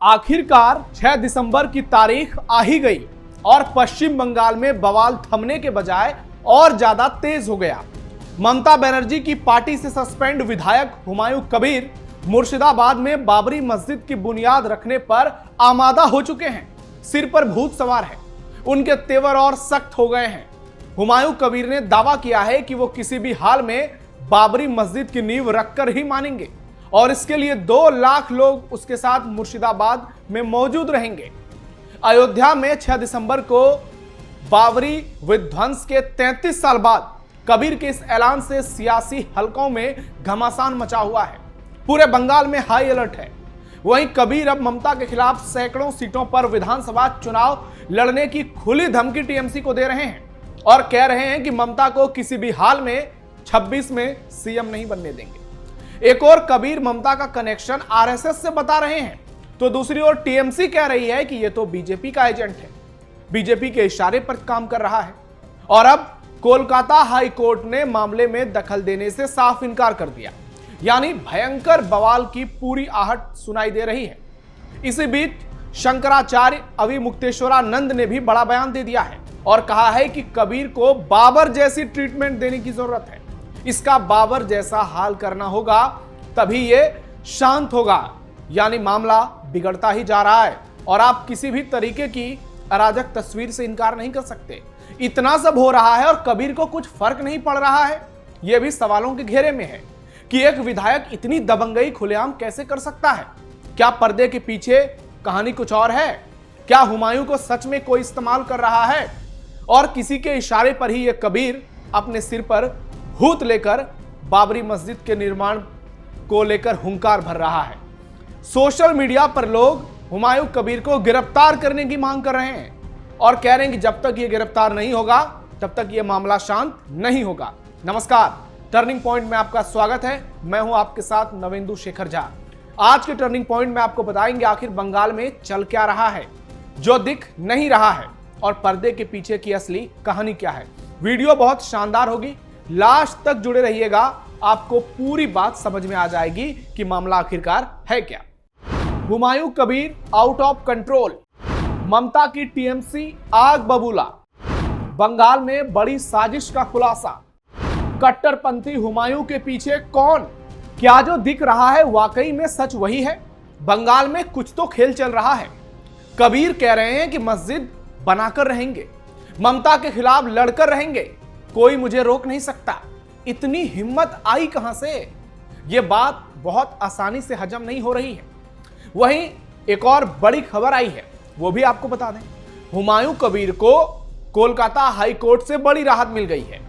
आखिरकार 6 दिसंबर की तारीख आ ही गई और पश्चिम बंगाल में बवाल थमने के बजाय और ज्यादा तेज हो गया। ममता बनर्जी की पार्टी से सस्पेंड विधायक हुमायूं कबीर मुर्शिदाबाद में बाबरी मस्जिद की बुनियाद रखने पर आमादा हो चुके हैं। सिर पर भूत सवार है, उनके तेवर और सख्त हो गए हैं। हुमायूं कबीर ने दावा किया है कि वो किसी भी हाल में बाबरी मस्जिद की नींव रखकर ही मानेंगे और इसके लिए 2 लाख लोग उसके साथ मुर्शिदाबाद में मौजूद रहेंगे। अयोध्या में 6 दिसंबर को बाबरी विध्वंस के 33 साल बाद कबीर के इस ऐलान से सियासी हलकों में घमासान मचा हुआ है। पूरे बंगाल में हाई अलर्ट है। वहीं कबीर अब ममता के खिलाफ सैकड़ों सीटों पर विधानसभा चुनाव लड़ने की खुली धमकी टीएमसी को दे रहे हैं और कह रहे हैं कि ममता को किसी भी हाल में 26 में सीएम नहीं बनने देंगे। एक और कबीर ममता का कनेक्शन आरएसएस से बता रहे हैं, तो दूसरी ओर टीएमसी कह रही है कि यह तो बीजेपी का एजेंट है, बीजेपी के इशारे पर काम कर रहा है। और अब कोलकाता हाई कोर्ट ने मामले में दखल देने से साफ इनकार कर दिया, यानी भयंकर बवाल की पूरी आहट सुनाई दे रही है। इसी बीच शंकराचार्य अविमुक्तेश्वरानंद ने भी बड़ा बयान दे दिया है और कहा है कि कबीर को बाबर जैसी ट्रीटमेंट देने की जरूरत है। इसका बाबर जैसा हाल करना होगा, तभी ये शांत होगा। यानी मामला बिगड़ता ही जा रहा है और आप किसी भी तरीके की अराजक तस्वीर से इनकार नहीं कर सकते। इतना सब हो रहा है और कबीर को कुछ फर्क नहीं पड़ रहा है, यह भी सवालों के घेरे में है कि एक विधायक इतनी दबंगई खुलेआम कैसे कर सकता है। क्या पर्दे के पीछे कहानी कुछ और है? क्या हुमायूं को सच में कोई इस्तेमाल कर रहा है और किसी के इशारे पर ही यह कबीर अपने सिर पर भूत लेकर बाबरी मस्जिद के निर्माण को लेकर हुंकार भर रहा है? सोशल मीडिया पर लोग हुमायूं कबीर को गिरफ्तार करने की मांग कर रहे हैं और कह रहे हैं कि जब तक ये गिरफ्तार नहीं होगा तब तक ये मामला शांत नहीं होगा। नमस्कार, टर्निंग पॉइंट में आपका स्वागत है। मैं हूं आपके साथ नवेंदु शेखर झा। आज के टर्निंग पॉइंट में आपको बताएंगे आखिर बंगाल में चल क्या रहा है, जो दिख नहीं रहा है, और पर्दे के पीछे की असली कहानी क्या है। वीडियो बहुत शानदार होगी, लास्ट तक जुड़े रहिएगा, आपको पूरी बात समझ में आ जाएगी कि मामला आखिरकार है क्या। Humayun Kabir out of control, Mamata की टीएमसी आग बबूला, बंगाल में बड़ी साजिश का खुलासा, कट्टरपंथी हुमायूं के पीछे कौन? क्या जो दिख रहा है वाकई में सच वही है? बंगाल में कुछ तो खेल चल रहा है। कबीर कह रहे हैं कि मस्जिद बनाकर रहेंगे, ममता के खिलाफ लड़कर रहेंगे, कोई मुझे रोक नहीं सकता। इतनी हिम्मत आई कहां से? यह बात बहुत आसानी से हजम नहीं हो रही है। वहीं एक और बड़ी खबर आई है, वो भी आपको बता दें। हुमायूं कबीर को कोलकाता हाई कोर्ट से बड़ी राहत मिल गई है।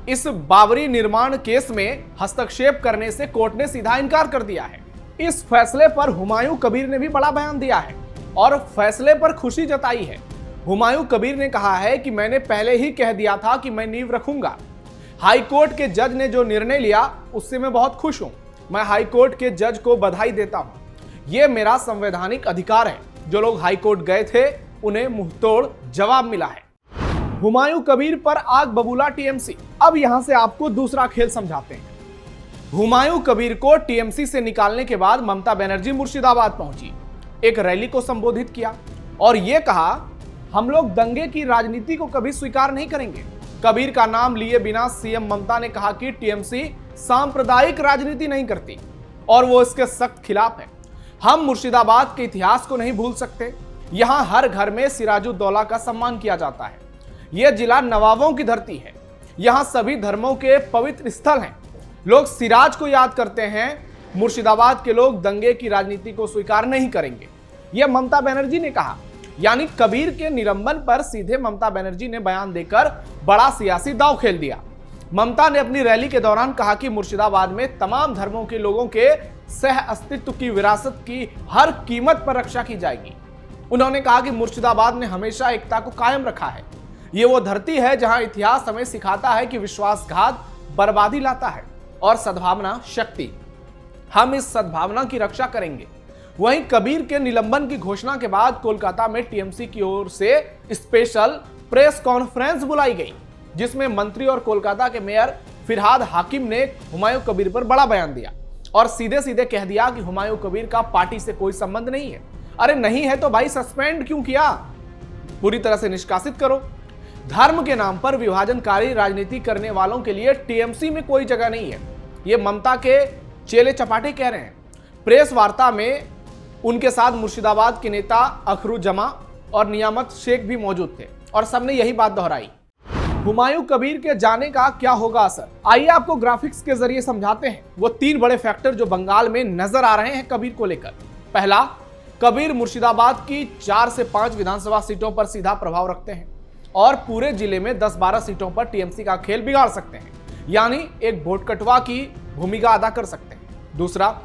इस बाबरी निर्माण केस में हस्तक्षेप करने से कोर्ट ने सीधा इनकार कर दिया है। इस फैसले पर हुमायूं कबीर ने भी बड़ा बयान दिया है और फैसले पर खुशी जताई है। हुमायूं कबीर ने कहा है कि मैंने पहले ही कह दिया था कि मैं नींव रखूंगा। हाई कोर्ट के जज ने जो निर्णय लिया उससे मैं बहुत खुश हूं। मैं हाई कोर्ट के जज को बधाई देता हूं। यह मेरा संवैधानिक अधिकार है। जो लोग हाई कोर्ट गए थे उन्हें मुंहतोड़ जवाब मिला है। हुमायूं कबीर पर आग बबूला टीएमसी। अब यहां से आपको दूसरा खेल समझाते हैं। हुमायूं कबीर को टीएमसी से निकालने के बाद ममता बनर्जी मुर्शिदाबाद पहुंची, एक रैली को संबोधित किया और यह कहा, हम लोग दंगे की राजनीति को कभी स्वीकार नहीं करेंगे। कबीर का नाम लिए बिना सीएम ममता ने कहा कि टीएमसी सांप्रदायिक राजनीति नहीं करती और वो इसके सख्त खिलाफ है। हम मुर्शिदाबाद के इतिहास को नहीं भूल सकते। यहां हर घर में सिराजुद्दौला का सम्मान किया जाता है। यह जिला नवाबों की धरती है। यहां सभी धर्मों के पवित्र स्थल हैं। लोग सिराज को याद करते हैं। मुर्शिदाबाद के लोग दंगे की राजनीति को स्वीकार नहीं करेंगे, यह ममता बनर्जी ने कहा। यानी कबीर के निलंबन पर सीधे ममता बनर्जी ने बयान देकर बड़ा सियासी दांव खेल दिया। ममता ने अपनी रैली के दौरान कहा कि मुर्शिदाबाद में तमाम धर्मों के लोगों के सह अस्तित्व की विरासत की हर कीमत पर रक्षा की जाएगी। उन्होंने कहा कि मुर्शिदाबाद ने हमेशा एकता को कायम रखा है। ये वो धरती है जहां इतिहास हमें सिखाता है कि विश्वासघात बर्बादी लाता है और सद्भावना शक्ति। हम इस सद्भावना की रक्षा करेंगे। वहीं कबीर के निलंबन की घोषणा के बाद कोलकाता में टीएमसी की ओर से स्पेशल प्रेस कॉन्फ्रेंस बुलाई गई, जिसमें मंत्री और कोलकाता के मेयर फिरहाद हाकिम ने हुमायूं कबीर पर बड़ा बयान दिया और सीधे सीधे कह दिया कि हुमायूं कबीर का पार्टी से कोई संबंध नहीं है। अरे नहीं है तो भाई सस्पेंड क्यों किया, पूरी तरह से निष्कासित करो। धर्म के नाम पर विभाजनकारी राजनीति करने वालों के लिए टीएमसी में कोई जगह नहीं है, ये ममता के चेले चपाटे कह रहे हैं। प्रेस वार्ता में उनके साथ मुर्शिदाबाद के नेता अखरुजमा और नियामत शेख भी मौजूद थे और सबने यही बात दोहराई। हुमायूं कबीर के जाने का क्या होगा असर, आइए आपको ग्राफिक्स के जरिए समझाते हैं। वो 3 बड़े फैक्टर जो बंगाल में नजर आ रहे हैं कबीर को लेकर। पहला, कबीर मुर्शिदाबाद की 4 से 5 विधानसभा सीटों पर सीधा प्रभाव रखते हैं और पूरे जिले में 10-12 सीटों पर टीएमसी का खेल बिगाड़ सकते हैं, यानी एक वोट कटवा की भूमिका अदा कर सकते हैं। दूसरा,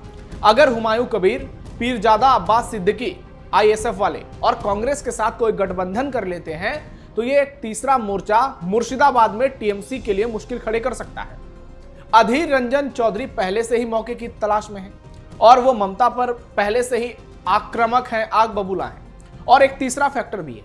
अगर हुमायूं कबीर, पीरजादा अब्बास सिद्दीकी, आईएसएफ वाले और कांग्रेस के साथ कोई गठबंधन कर लेते हैं तो ये एक तीसरा मोर्चा मुर्शिदाबाद में टीएमसी के लिए मुश्किल खड़े कर सकता है। अधीर रंजन चौधरी पहले से ही मौके की तलाश में है और वो ममता पर पहले से ही आक्रामक हैं, आग बबूला हैं। और एक तीसरा फैक्टर भी है,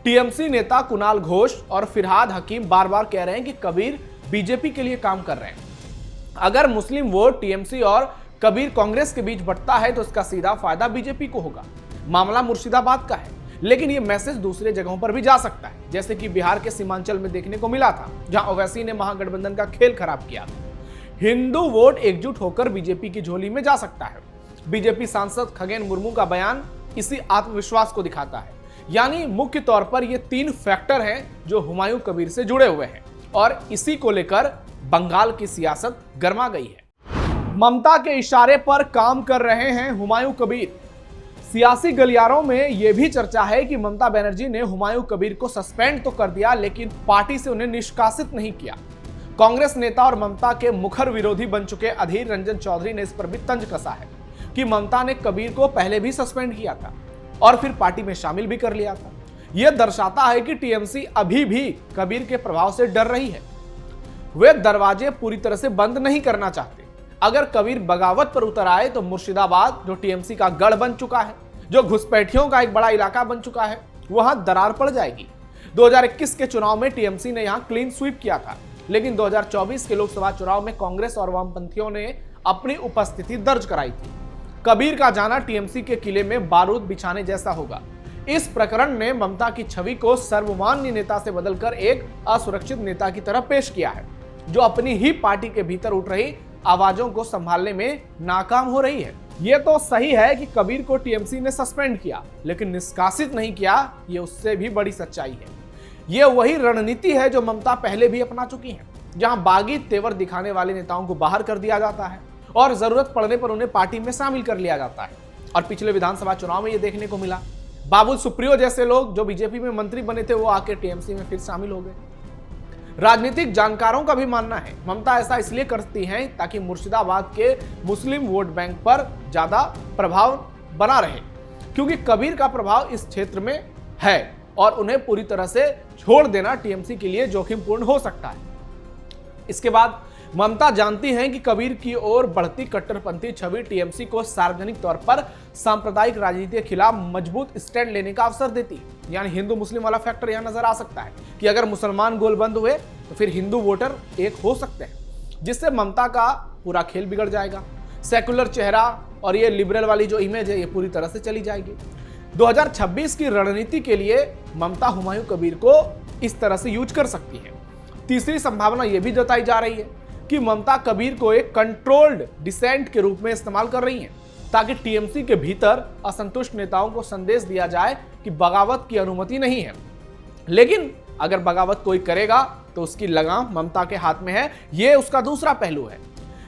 टीएमसी नेता कुणाल घोष और फिरहाद हकीम बार बार कह रहे हैं कि कबीर बीजेपी के लिए काम कर रहे हैं। अगर मुस्लिम वोट टीएमसी और कबीर कांग्रेस के बीच बंटता है तो इसका सीधा फायदा बीजेपी को होगा। मामला मुर्शिदाबाद का है, लेकिन ये मैसेज दूसरे जगहों पर भी जा सकता है, जैसे कि बिहार के सीमांचल में देखने को मिला था, जहां ओवैसी ने महागठबंधन का खेल खराब किया था। हिंदू वोट एकजुट होकर बीजेपी की झोली में जा सकता है। बीजेपी सांसद खगेन मुर्मू का बयान इसी आत्मविश्वास को दिखाता है। यानी मुख्य तौर पर ये 3 फैक्टर हैं जो हुमायूं कबीर से जुड़े हुए हैं और इसी को लेकर बंगाल की सियासत गर्मा गई है। ममता के इशारे पर काम कर रहे हैं हुमायूं कबीर। सियासी गलियारों में यह भी चर्चा है कि ममता बनर्जी ने हुमायूं कबीर को सस्पेंड तो कर दिया, लेकिन पार्टी से उन्हें निष्कासित नहीं किया। कांग्रेस नेता और ममता के मुखर विरोधी बन चुके अधीर रंजन चौधरी ने इस पर भी तंज कसा है कि ममता ने कबीर को पहले भी सस्पेंड किया था और फिर पार्टी में शामिल भी कर लिया था। यह दर्शाता है कि टीएमसी अभी भी कबीर के प्रभाव से डर रही है। वे दरवाजे पूरी तरह से बंद नहीं करना चाहते। अगर कबीर बगावत पर उतर आए तो मुर्शिदाबाद, जो टीएमसी का गढ़ बन चुका है, जो घुसपैठियों का एक बड़ा इलाका बन चुका है, वहां दरार पड़ जाएगी। 2021 के चुनाव में टीएमसी ने यहां क्लीन स्वीप किया था, लेकिन 2024 के लोकसभा चुनाव में कांग्रेस और वामपंथियों ने अपनी उपस्थिति दर्ज कराई थी। कबीर का जाना टीएमसी के किले में बारूद बिछाने जैसा होगा। इस प्रकरण ने ममता की छवि को सर्वमान्य नेता से बदलकर एक असुरक्षित नेता की तरह पेश किया है, जो अपनी ही पार्टी के भीतर उठ रही आवाजों को संभालने में नाकाम हो रही है। यह तो सही है कि कबीर को टीएमसी ने सस्पेंड किया, लेकिन निष्कासित नहीं किया, यह उससे भी बड़ी सच्चाई है। यह वही रणनीति है जो ममता पहले भी अपना चुकी है, जहां बागी तेवर दिखाने वाले नेताओं को बाहर कर दिया जाता है और जरूरत पड़ने पर उन्हें पार्टी में शामिल कर लिया जाता है। और पिछले विधानसभा चुनाव में यह देखने को मिला। बाबुल सुप्रियो जैसे लोग जो बीजेपी में मंत्री बने थे, वो आके टीएमसी में फिर शामिल हो गए। राजनीतिक जानकारों का भी मानना है ममता ऐसा इसलिए करती हैं ताकि मुर्शिदाबाद के मुस्लिम वोट बैंक पर ज्यादा प्रभाव बना रहे, क्योंकि कबीर का प्रभाव इस क्षेत्र में है और उन्हें पूरी तरह से छोड़ देना टीएमसी के लिए जोखिमपूर्ण हो सकता है। इसके बाद ममता जानती हैं कि कबीर की ओर बढ़ती कट्टरपंथी छवि टीएमसी को सार्वजनिक तौर पर सांप्रदायिक राजनीति के खिलाफ मजबूत स्टैंड लेने का अवसर देती है। यानी हिंदू मुस्लिम वाला फैक्टर यहां नजर आ सकता है कि अगर मुसलमान गोलबंद हुए तो फिर हिंदू वोटर एक हो सकते हैं, जिससे ममता का पूरा खेल बिगड़ जाएगा। सेकुलर चेहरा और ये लिबरल वाली जो इमेज है, ये पूरी तरह से चली जाएगी। 2026 की रणनीति के लिए ममता हुमायूं कबीर को इस तरह से यूज कर सकती है। तीसरी संभावना यह भी जताई जा रही है कि ममता कबीर को एक कंट्रोल्ड डिसेंट के रूप में इस्तेमाल कर रही हैं, ताकि टीएमसी के भीतर असंतुष्ट नेताओं को संदेश दिया जाए कि बगावत की अनुमति नहीं है। लेकिन अगर बगावत कोई करेगा तो उसकी लगाम ममता के हाथ में है। यह उसका दूसरा पहलू है।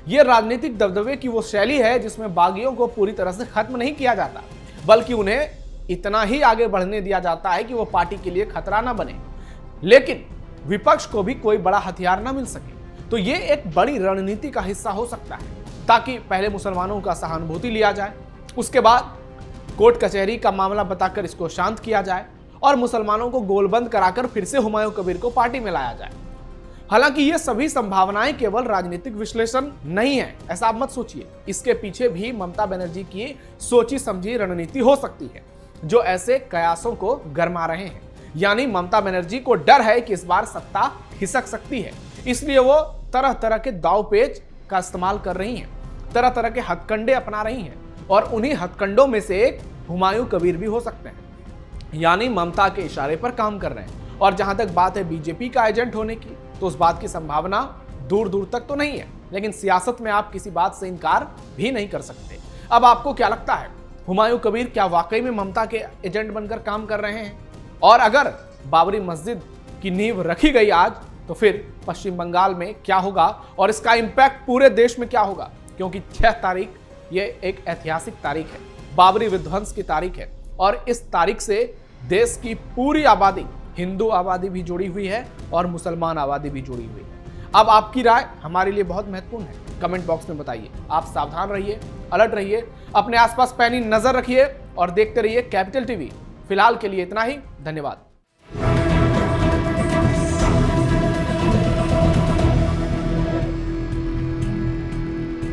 यह राजनीतिक दबदबे की वो शैली है जिसमें बागियों को पूरी तरह से खत्म नहीं किया जाता, बल्कि उन्हें इतना ही आगे बढ़ने दिया जाता है कि वो पार्टी के लिए खतरा ना बने, लेकिन विपक्ष को भी कोई बड़ा हथियार ना मिल सके। तो ये एक बड़ी रणनीति का हिस्सा हो सकता है, ताकि पहले मुसलमानों का सहानुभूति लिया जाए, उसके बाद कोर्ट कचहरी का मामला बताकर इसको शांत किया जाए और मुसलमानों को गोलबंद कराकर फिर से हुमायूं कबीर को पार्टी में लाया जाए। हालांकि ये सभी संभावनाएं केवल राजनीतिक विश्लेषण नहीं है, ऐसा आप मत सोचिए। इसके पीछे भी ममता बनर्जी की सोची समझी रणनीति हो सकती है, जो ऐसे कयासों को गरमा रहे हैं। यानी ममता बनर्जी को डर है कि इस बार सत्ता खिसक सकती है, इसलिए वो तरह तरह के दाव पेच का इस्तेमाल कर रही हैं। तरह तरह के हथकंडे अपना रही हैं और उन्हीं हथकंडों में से एक हुमायूं कबीर भी हो सकते हैं, यानी ममता के इशारे पर काम कर रहे हैं। और जहां तक बात है बीजेपी का एजेंट होने की, तो उस बात की संभावना दूर दूर तक तो नहीं है, लेकिन सियासत में आप किसी बात से इनकार भी नहीं कर सकते। अब आपको क्या लगता है, हुमायूं कबीर क्या वाकई में ममता के एजेंट बनकर काम कर रहे हैं? और अगर बाबरी मस्जिद की नींव रखी गई आज, तो फिर पश्चिम बंगाल में क्या होगा और इसका इंपैक्ट पूरे देश में क्या होगा? क्योंकि 6 तारीख ये एक ऐतिहासिक तारीख है, बाबरी विध्वंस की तारीख है और इस तारीख से देश की पूरी आबादी, हिंदू आबादी भी जुड़ी हुई है और मुसलमान आबादी भी जुड़ी हुई है। अब आपकी राय हमारे लिए बहुत महत्वपूर्ण है, कमेंट बॉक्स में बताइए। आप सावधान रहिए, अलर्ट रहिए, अपने आसपास पैनी नजर रखिए और देखते रहिए कैपिटल टीवी। फिलहाल के लिए इतना ही, धन्यवाद।